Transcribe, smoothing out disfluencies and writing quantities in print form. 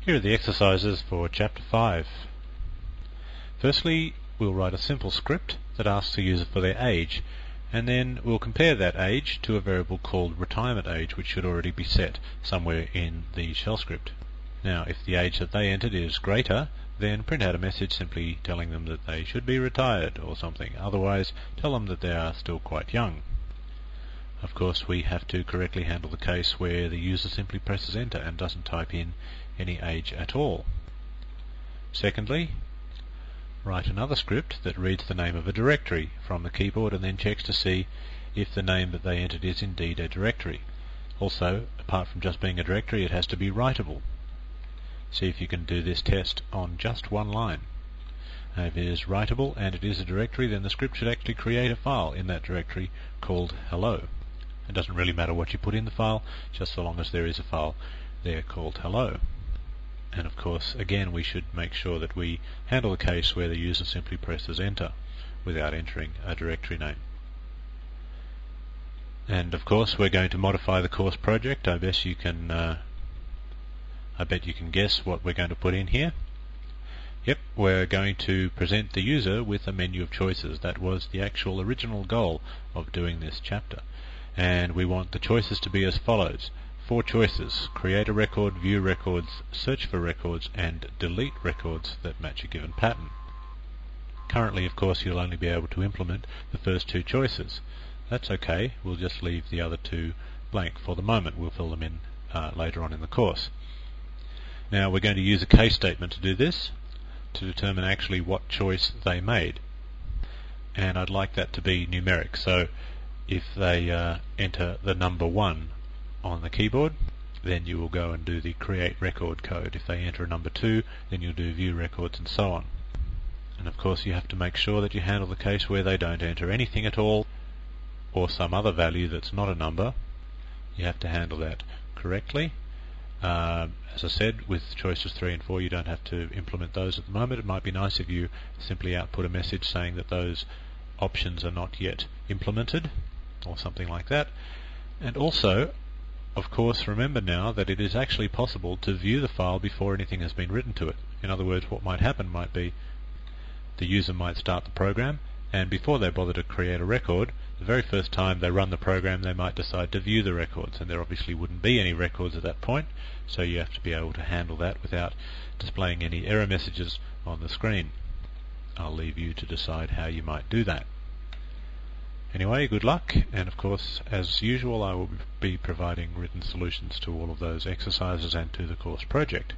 Here are the exercises for Chapter 5. Firstly, we'll write a simple script that asks the user for their age, and then we'll compare that age to a variable called retirement age, which should already be set somewhere in the shell script. Now, if the age that they entered is greater, then print out a message simply telling them that they should be retired or something. Otherwise, tell them that they are still quite young. Of course, we have to correctly handle the case where the user simply presses enter and doesn't type in any age at all. Secondly, write another script that reads the name of a directory from the keyboard and then checks to see if the name that they entered is indeed a directory. Also, apart from just being a directory, it has to be writable. See if you can do this test on just one line. If it is writable and it is a directory, then the script should actually create a file in that directory called hello. It doesn't really matter what you put in the file, just so long as there is a file there called hello. And of course, again, we should make sure that we handle the case where the user simply presses enter without entering a directory name. And of course, we're going to modify the course project. I bet you can guess what we're going to put in here. Yep, we're going to present the user with a menu of choices. That was the actual original goal of doing this chapter. And we want the choices to be as follows. 4 choices: create a record, view records, search for records, and delete records that match a given pattern. Currently, of course, you'll only be able to implement the first 2 choices. That's okay, we'll just leave the other 2 blank for the moment. We'll fill them in later on in the course. Now we're going to use a case statement to do this, to determine actually what choice they made. And I'd like that to be numeric, so if they enter the number 1 on the keyboard, then you will go and do the create record code. If they enter a number 2, then you'll do view records and so on. And of course you have to make sure that you handle the case where they don't enter anything at all or some other value that's not a number. You have to handle that correctly. As I said, with choices 3 and 4 you don't have to implement those at the moment. It might be nice if you simply output a message saying that those options are not yet implemented or something like that. And also, of course, remember now that it is actually possible to view the file before anything has been written to it. In other words, what might happen might be the user might start the program, and before they bother to create a record, the very first time they run the program they might decide to view the records, and there obviously wouldn't be any records at that point, so you have to be able to handle that without displaying any error messages on the screen. I'll leave you to decide how you might do that. Anyway, good luck, and of course, as usual, I will be providing written solutions to all of those exercises and to the course project.